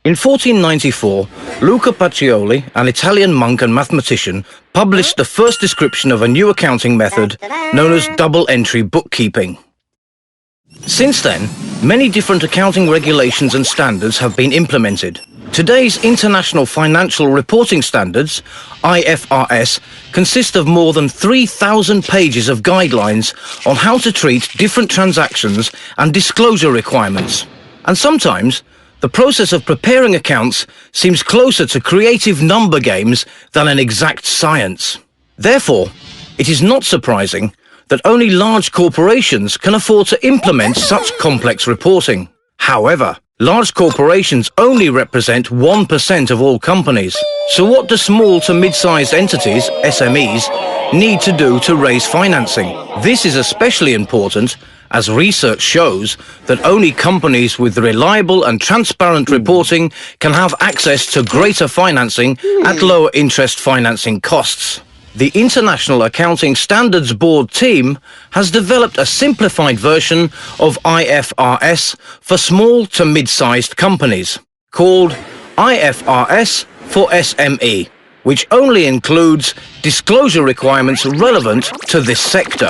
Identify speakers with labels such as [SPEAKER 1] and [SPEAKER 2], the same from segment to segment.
[SPEAKER 1] In 1494, Luca Pacioli, an Italian monk and mathematician, published the first description of a new accounting method known as double-entry bookkeeping. Since then, many different accounting regulations and standards have been implemented. Today's International Financial Reporting Standards, IFRS, consist of more than 3,000 pages of guidelines on how to treat different transactions and disclosure requirements. And sometimes, the process of preparing accounts seems closer to creative number games than an exact science. Therefore, it is not surprising that only large corporations can afford to implement such complex reporting. However, large corporations only represent 1% of all companies. So what do small to mid-sized entities, SMEs, need to do to raise financing? This is especially important as research shows that only companies with reliable and transparent reporting can have access to greater financing at lower interest financing costs. The International Accounting Standards Board team has developed a simplified version of IFRS for small to mid-sized companies, called IFRS for SME, which only includes disclosure requirements relevant to this sector.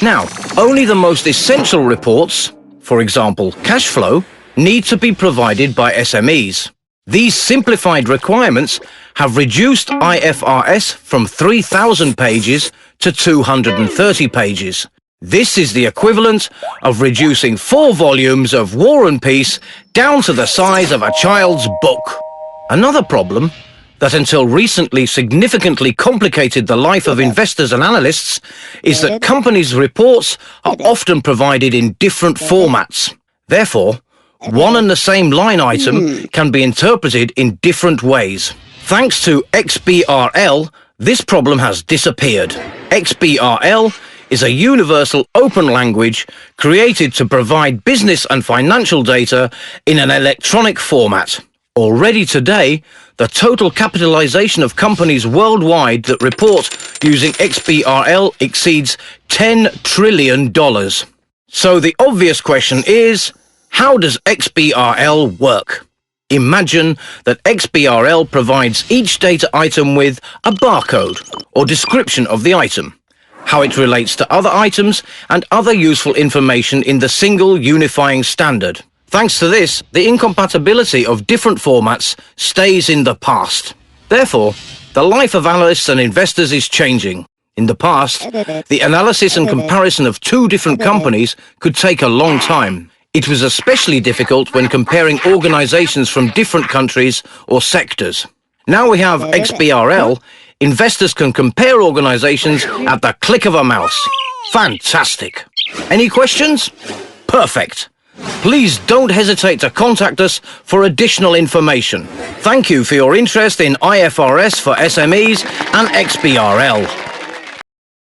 [SPEAKER 1] Now, only the most essential reports, for example, cash flow, need to be provided by SMEs. These simplified requirements have reduced IFRS from 3,000 pages to 230 pages. This is the equivalent of reducing 4 volumes of War and Peace down to the size of a child's book. Another problem that until recently significantly complicated the life of investors and analysts is that companies' reports are often provided in different formats. Therefore, one and the same line item can be interpreted in different ways. Thanks to XBRL, this problem has disappeared. XBRL is a universal open language created to provide business and financial data in an electronic format. Already today, the total capitalization of companies worldwide that report using XBRL exceeds $10 trillion. So the obvious question is, how does XBRL work? Imagine that XBRL provides each data item with a barcode or description of the item, how it relates to other items and other useful information in the single unifying standard. Thanks to this, the incompatibility of different formats stays in the past. Therefore, the life of analysts and investors is changing. In the past, the analysis and comparison of two different companies could take a long time. It was especially difficult when comparing organizations from different countries or sectors. Now we have XBRL, investors can compare organizations at the click of a mouse. Fantastic! Any questions? Perfect! Please don't hesitate to contact us for additional information. Thank you for your interest in IFRS for SMEs and XBRL.